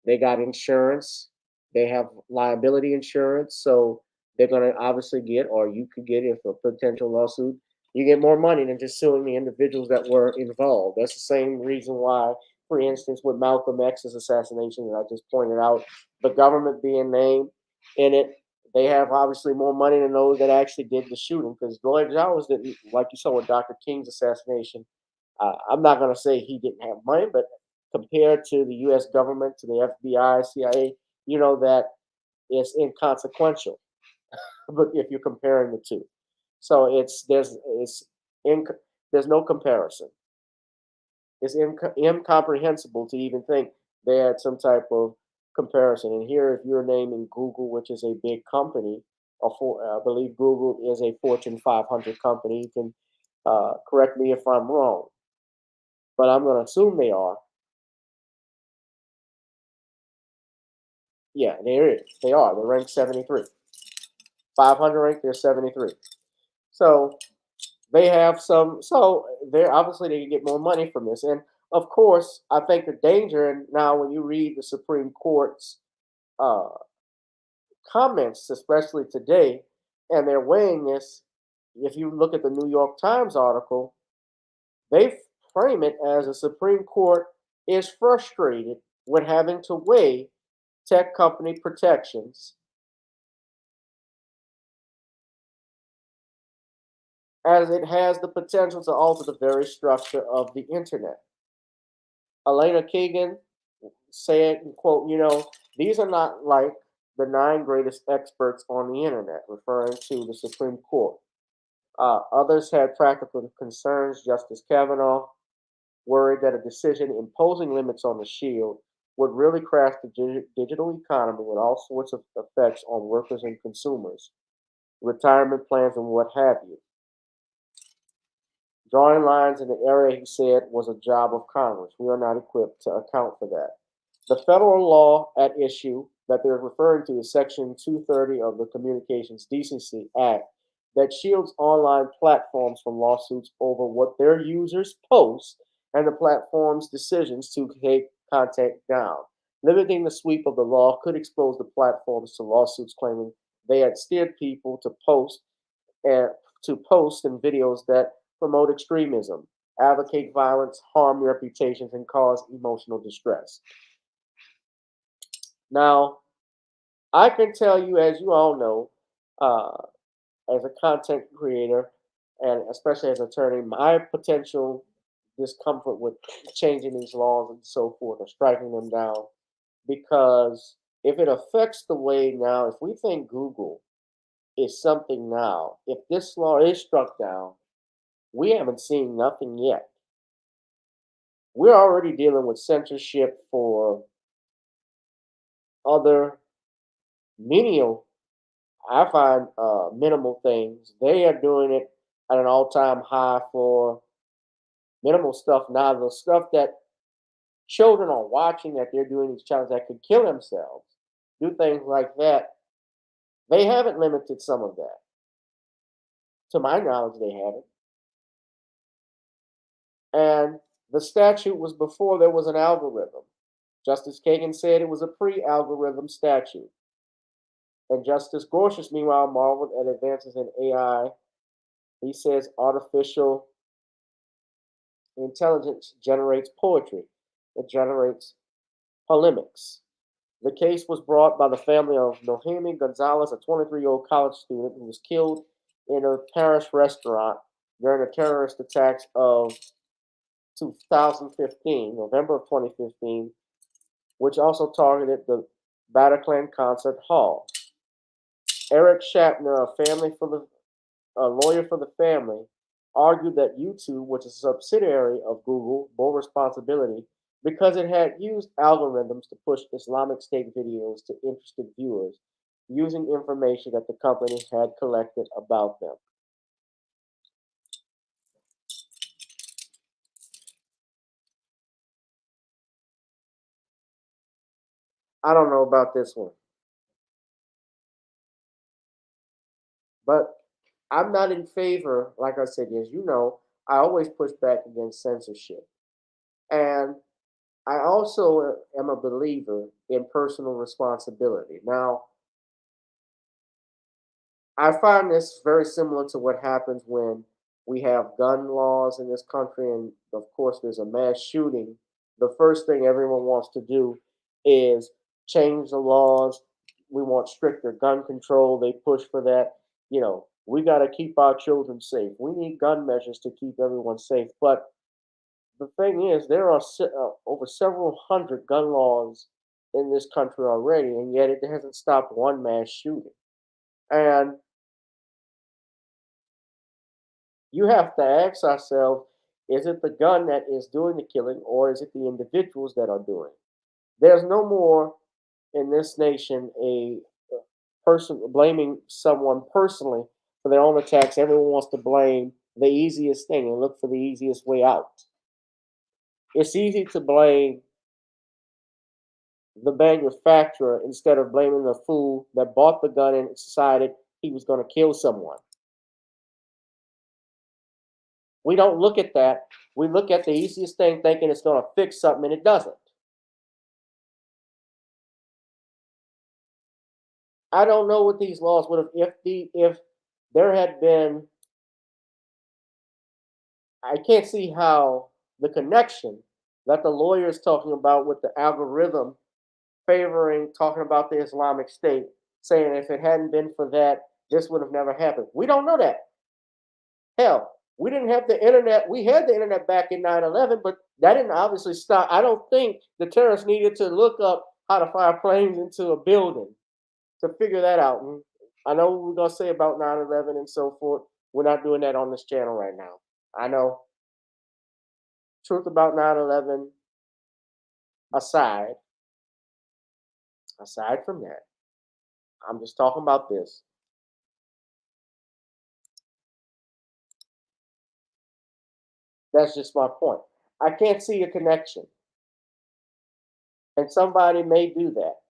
They got insurance. They have liability insurance. So they're going to obviously get, or you could get, if a potential lawsuit, you get more money than just suing the individuals that were involved. That's the same reason why, for instance, with Malcolm X's assassination that I just pointed out, the government being named in it, they have obviously more money than those that actually did the shooting. Because Lloyd Jones didn't, like you saw with Dr. King's assassination, I'm not going to say he didn't have money, but compared to the U.S. government, to the FBI, CIA, that is inconsequential. But if you're comparing the two, so there's no comparison. It's incomprehensible to even think they had some type of comparison. And here, if you're naming Google, which is a big company, I believe Google is a Fortune 500 company. You can correct me if I'm wrong, but I'm going to assume they are. Yeah, they are. They're ranked 73. 500 ranked, they're 73. So they have some. So they're obviously they can get more money from this. And of course, I think the danger. And now, when you read the Supreme Court's uh, comments, especially today, and they're weighing this. If you look at the New York Times article, they frame it as the Supreme Court is frustrated with having to weigh tech company protections as it has the potential to alter the very structure of the internet. Elena Kagan said, quote, these are not like the 9 greatest experts on the internet, referring to the Supreme Court. Others had practical concerns. Justice Kavanaugh worried that a decision imposing limits on the shield would really crash the digital economy with all sorts of effects on workers and consumers, retirement plans, and what have you. Drawing lines in the area, he said, was a job of Congress. We are not equipped to account for that. The federal law at issue that they're referring to is Section 230 of the Communications Decency Act that shields online platforms from lawsuits over what their users post and the platform's decisions to take content down. Limiting the sweep of the law could expose the platforms to lawsuits claiming they had steered people to post and videos that promote extremism, advocate violence, harm reputations, and cause emotional distress. Now, I can tell you, as you all know, as a content creator, and especially as an attorney, my potential discomfort with changing these laws and so forth, or striking them down, because if it affects the way now, if we think Google is something now, if this law is struck down, we haven't seen nothing yet. We're already dealing with censorship for other menial, I find, minimal things. They are doing it at an all-time high for minimal stuff now. The stuff that children are watching, that they're doing these challenges that could kill themselves, do things like that. They haven't limited some of that. To my knowledge, they haven't. And the statute was before there was an algorithm. Justice Kagan said it was a pre-algorithm statute. And Justice Gorsuch, meanwhile, marveled at advances in AI. He says artificial intelligence generates poetry. It generates polemics. The case was brought by the family of Nohemi Gonzalez, a 23-year-old college student who was killed in a Paris restaurant during the terrorist attacks of 2015, November of 2015, which also targeted the Bataclan Concert Hall. Eric Shatner, a lawyer for the family, argued that YouTube, which is a subsidiary of Google, bore responsibility because it had used algorithms to push Islamic State videos to interested viewers using information that the company had collected about them. I don't know about this one, but I'm not in favor, like I said, as you know, I always push back against censorship. And I also am a believer in personal responsibility. Now, I find this very similar to what happens when we have gun laws in this country, and of course, there's a mass shooting. The first thing everyone wants to do is change the laws. We want stricter gun control. They push for that. We got to keep our children safe. We need gun measures to keep everyone safe. But the thing is, there are over several hundred gun laws in this country already, and yet it hasn't stopped one mass shooting. And you have to ask ourselves, is it the gun that is doing the killing, or is it the individuals that are doing it? There's no more in this nation a person blaming someone personally for their own attacks. Everyone wants to blame the easiest thing and look for the easiest way out. It's easy to blame the manufacturer instead of blaming the fool that bought the gun and decided he was going to kill someone. We don't look at that. We look at the easiest thing thinking it's going to fix something, and it doesn't. I don't know what these laws would have if there had been. I can't see how the connection that the lawyer is talking about with the algorithm favoring talking about the Islamic State, saying if it hadn't been for that, this would have never happened. We don't know that. Hell, we didn't have the internet. We had the internet back in 9/11, but that didn't obviously stop. I don't think the terrorists needed to look up how to fire planes into a building to figure that out. And I know what we're going to say about 9/11 and so forth. We're not doing that on this channel right now. I know. Truth about 9/11 aside from that, I'm just talking about this. That's just my point. I can't see a connection. And somebody may do that.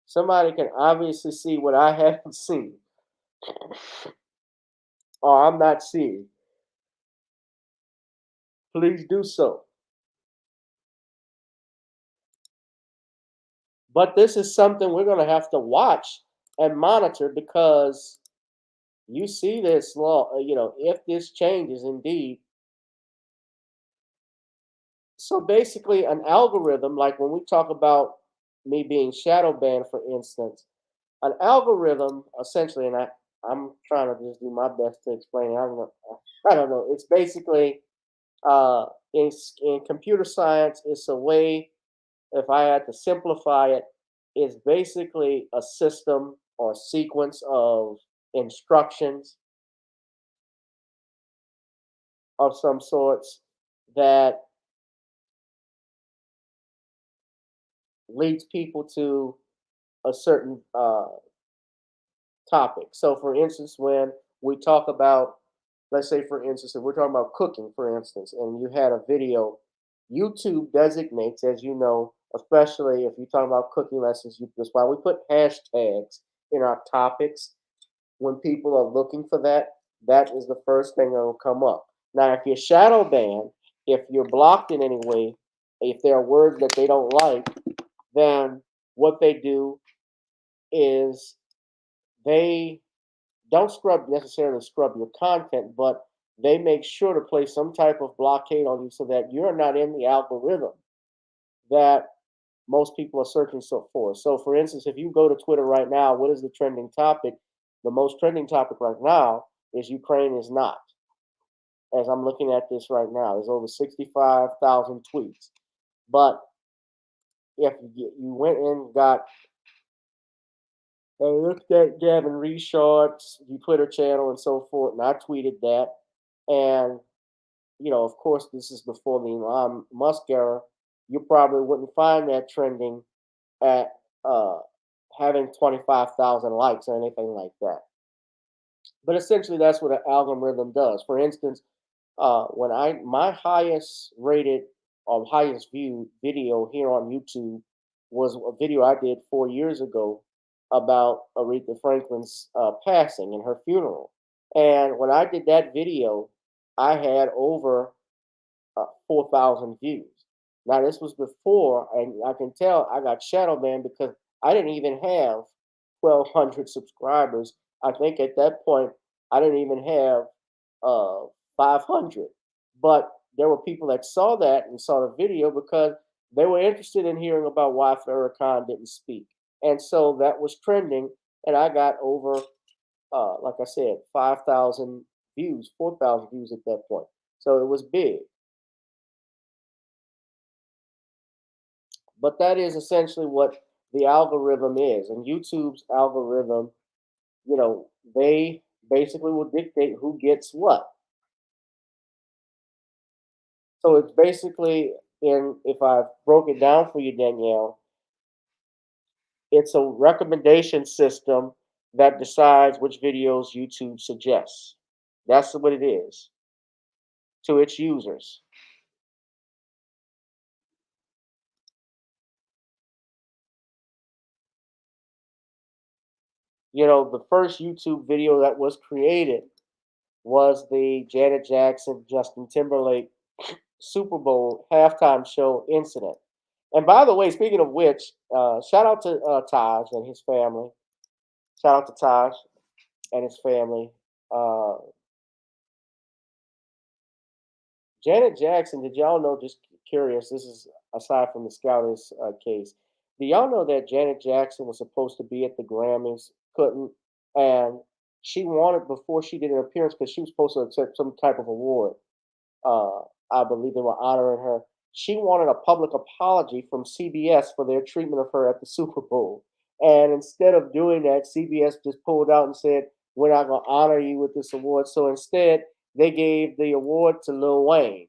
Somebody can obviously see what I haven't seen, or I'm not seeing. Please do so. But this is something we're going to have to watch and monitor, because you see this law, if this changes indeed. So basically, an algorithm, like when we talk about me being shadow banned, for instance, an algorithm essentially, and I'm trying to just do my best to explain it. I don't know. It's basically in computer science, it's a way, if I had to simplify it, it's basically a system or sequence of instructions of some sorts that leads people to a certain topic. So, for instance, when we talk about, let's say, for instance, if we're talking about cooking, for instance, and you had a video, YouTube designates, as you know, especially if you're talking about cooking lessons, that's why we put hashtags in our topics. When people are looking for that, that is the first thing that will come up. Now, if you're shadow banned, if you're blocked in any way, if there are words that they don't like, then what they do is they don't necessarily scrub your content, but they make sure to place some type of blockade on you so that you're not in the algorithm that most people are searching for. So, for instance, if you go to Twitter right now, what is the trending topic? The most trending topic right now is Ukraine is not. As I'm looking at this right now, there's over 65,000 tweets. But if you went and looked at Gavin Richard's Twitter channel and so forth, and I tweeted that, and of course, this is before the Elon Musk era, you probably wouldn't find that trending at having 25,000 likes or anything like that. But essentially, that's what an algorithm does. For instance, when my highest rated or highest viewed video here on YouTube was a video I did 4 years ago about Aretha Franklin's passing and her funeral. And when I did that video, I had over 4,000 views. Now, this was before, and I can tell I got shadow banned because I didn't even have 1,200 subscribers. I think at that point, I didn't even have 500. But there were people that saw that and saw the video because they were interested in hearing about why Farrakhan didn't speak. And so that was trending, and I got over, like I said, 5,000 views, 4,000 views at that point. So it was big. But that is essentially what the algorithm is. And YouTube's algorithm, you know, they basically will dictate who gets what. So it's basically, if I broke it down for you, Danielle, it's a recommendation system that decides which videos YouTube suggests. That's what it is to its users. You know, the first YouTube video that was created was the Janet Jackson, Justin Timberlake Super Bowl halftime show incident. And by the way, speaking of which, shout out to Taj and his family. Shout out to Taj and his family. Uh, Janet Jackson, did y'all know, just curious, this is aside from the SCOTUS case, do y'all know that Janet Jackson was supposed to be at the Grammys, couldn't, and she wanted, before she did an appearance, because she was supposed to accept some type of award, uh, I believe they were honoring her. She wanted a public apology from CBS for their treatment of her at the Super Bowl. And instead of doing that, CBS just pulled out and said, "We're not going to honor you with this award." So instead, they gave the award to Lil Wayne.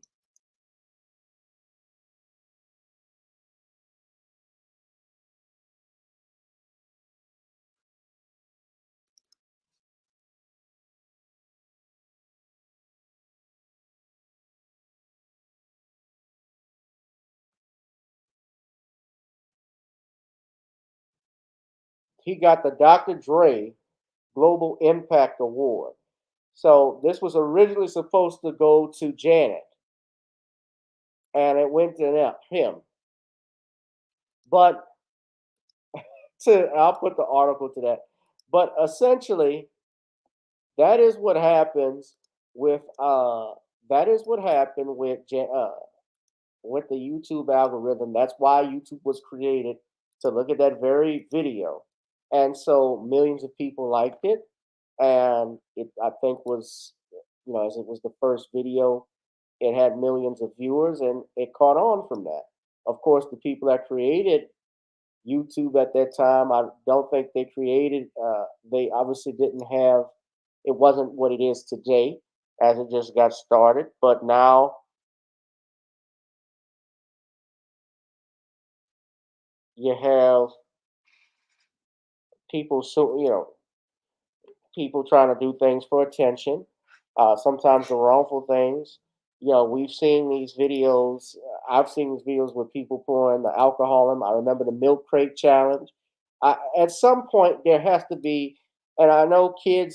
He got the Dr. Dre Global Impact Award. So this was originally supposed to go to Janet, and it went to him. But I'll put the article to that. But essentially, that is what happens with that is what happened with the YouTube algorithm. That's why YouTube was created, to look at that very video. And so millions of people liked it, and it, I think, was, you know, as it was the first video, it had millions of viewers and it caught on from that. Of course, the people that created YouTube at that time, I don't think they created, they obviously didn't have, it wasn't what it is today, as it just got started. But now you have people, so, you know, people trying to do things for attention, sometimes the wrongful things. You know, we've seen these videos. I've seen these videos with people pouring the alcohol in. I remember the milk crate challenge. At some point, there has to be, and I know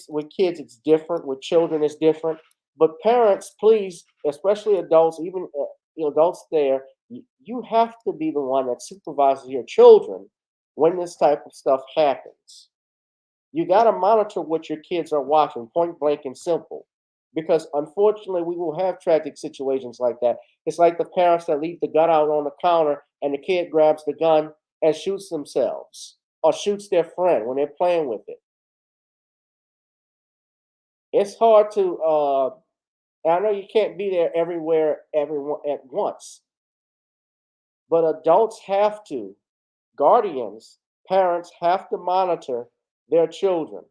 with kids it's different. With children, it's different. But parents, please, especially adults, even you know, adults there, you have to be the one that supervises your children when this type of stuff happens. You got to monitor what your kids are watching, point blank and simple. Because unfortunately, we will have tragic situations like that. It's like the parents that leave the gun out on the counter and the kid grabs the gun and shoots themselves or shoots their friend when they're playing with it. It's hard to, and I know you can't be there everywhere, everyone at once, but adults have to, guardians, parents have to monitor their children.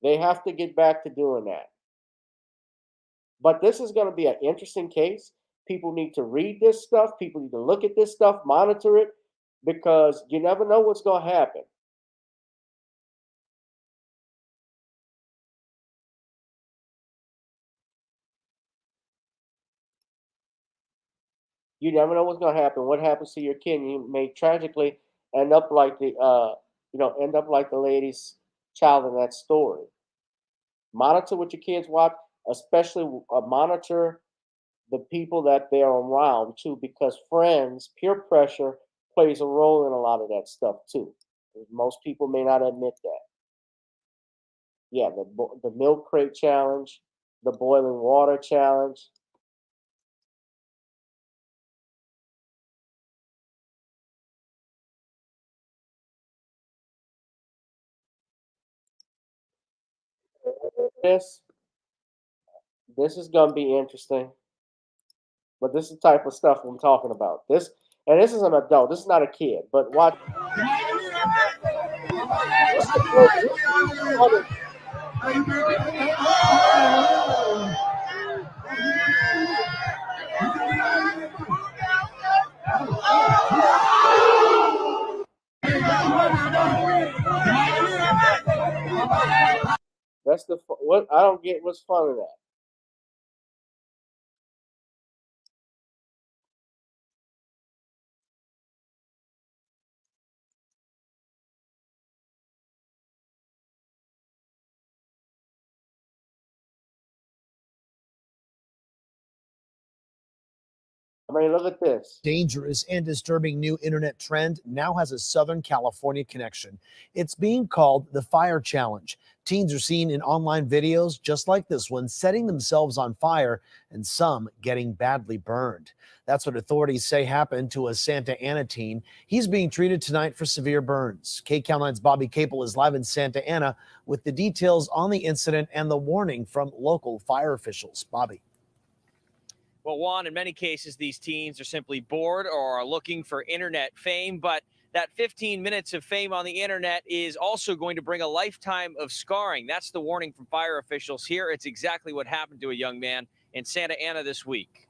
They have to get back to doing that. But this is going to be an interesting case. People need to read this stuff. People need to look at this stuff, monitor it, because you never know what's going to happen. You never know what's going to happen. What happens to your kid? You may tragically end up like end up like the lady's child in that story. Monitor what your kids watch, especially monitor the people that they're around too, because friends, peer pressure plays a role in a lot of that stuff too. Most people may not admit that. Yeah, the milk crate challenge, the boiling water challenge. This This is gonna be interesting. But this is the type of stuff I'm talking about. This is an adult. This is not a kid. But watch. That's the what I don't get. What's fun of that? I mean, look at this. Dangerous and disturbing new internet trend now has a Southern California connection. It's being called the Fire Challenge. Teens are seen in online videos just like this one, setting themselves on fire and some getting badly burned. That's what authorities say happened to a Santa Ana teen. He's being treated tonight for severe burns. KCAL 9's Bobby Capel is live in Santa Ana with the details on the incident and the warning from local fire officials. Bobby. Well, Juan, in many cases, these teens are simply bored or are looking for internet fame, but that 15 minutes of fame on the internet is also going to bring a lifetime of scarring. That's the warning from fire officials here. It's exactly what happened to a young man in Santa Ana this week.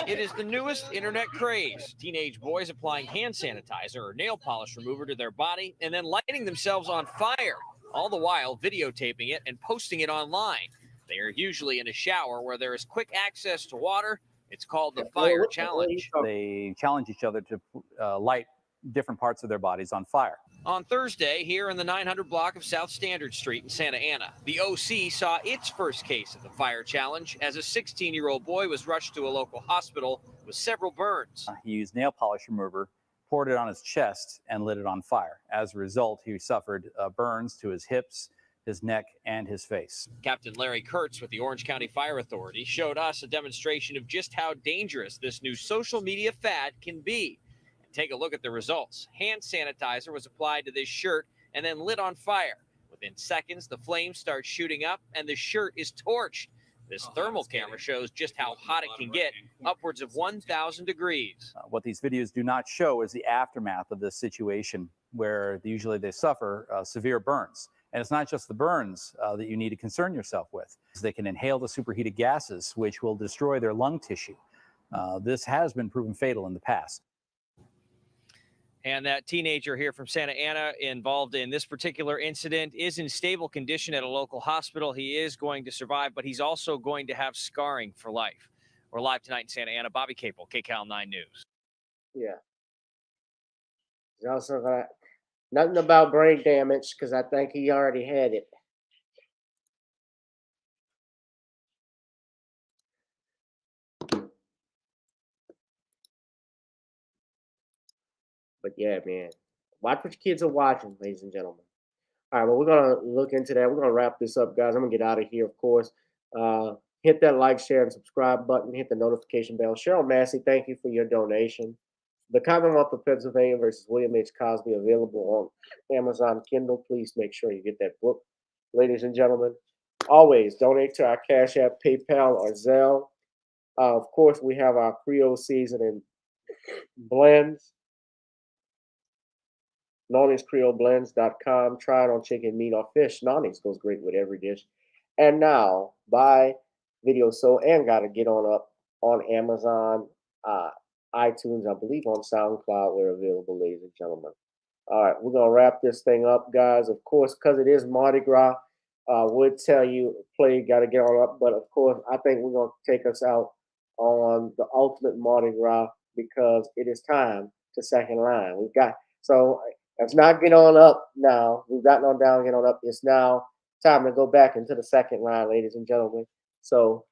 It is the newest internet craze. Teenage boys applying hand sanitizer or nail polish remover to their body and then lighting themselves on fire, all the while videotaping it and posting it online. They are usually in a shower where there is quick access to water. It's called the Fire Challenge. They challenge each other to light different parts of their bodies on fire. On Thursday, here in the 900 block of South Standard Street in Santa Ana, the OC saw its first case of the Fire Challenge as a 16-year-old boy was rushed to a local hospital with several burns. He used nail polish remover, poured it on his chest, and lit it on fire. As a result, he suffered burns to his hips, his neck, and his face. Captain Larry Kurtz with the Orange County Fire Authority showed us a demonstration of just how dangerous this new social media fad can be. And take a look at the results. Hand sanitizer was applied to this shirt and then lit on fire. Within seconds, the flames start shooting up and the shirt is torched. This thermal camera shows just how hot it can get, upwards of 1,000 degrees. What these videos do not show is the aftermath of this situation, where usually they suffer severe burns. And it's not just the burns that you need to concern yourself with. They can inhale the superheated gases, which will destroy their lung tissue. This has been proven fatal in the past. And that teenager here from Santa Ana involved in this particular incident is in stable condition at a local hospital. He is going to survive, but he's also going to have scarring for life. We're live tonight in Santa Ana. Bobby Capel, KCAL 9 News. Yeah. He's also got nothing about brain damage because I think he already had it. But yeah, man, watch what your kids are watching, ladies and gentlemen. All right, well, we're going to look into that. We're going to wrap this up, guys. I'm going to get out of here, of course. Hit that like, share, and subscribe button. Hit the notification bell. Cheryl Massey, thank you for your donation. The Commonwealth of Pennsylvania versus William H. Cosby, available on Amazon Kindle. Please make sure you get that book, ladies and gentlemen. Always donate to our Cash App, PayPal, or Zelle. Of course, we have our Creole seasoning blends. Nani's CreoleBlends.com. Try it on chicken, meat, or fish. Nani's goes great with every dish. And now, buy Video Soul and gotta get on up on Amazon, iTunes, I believe on SoundCloud. We're available, ladies and gentlemen. All right, we're gonna wrap this thing up, guys. Of course, because it is Mardi Gras, would tell you play gotta get on up, but of course, I think we're gonna take us out on the ultimate Mardi Gras because it is time to second line. We've got so. It's not get on up now. We've gotten on down, get on up. It's now time to go back into the second line, ladies and gentlemen. So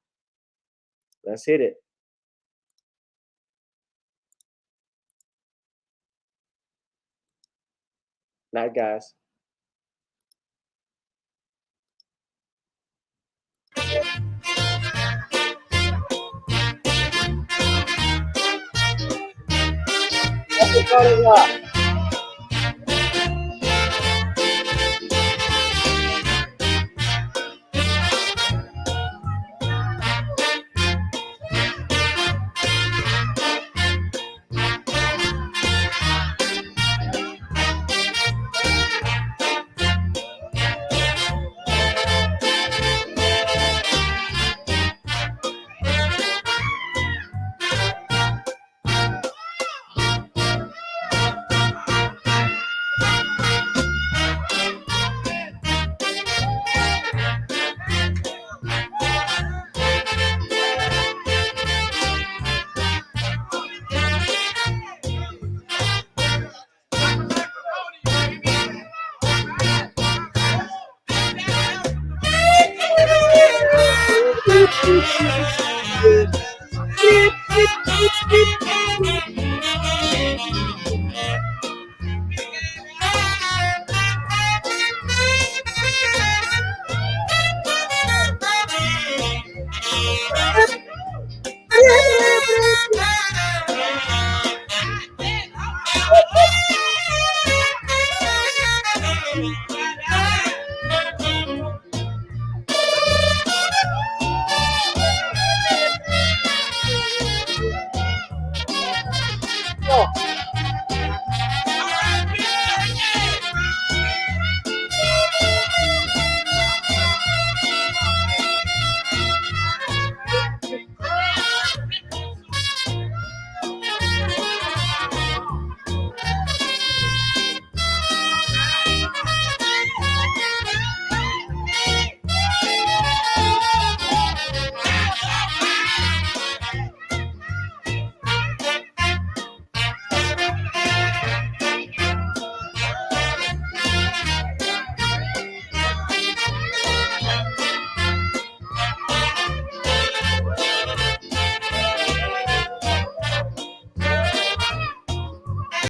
let's hit it. Night, guys. Everybody rock.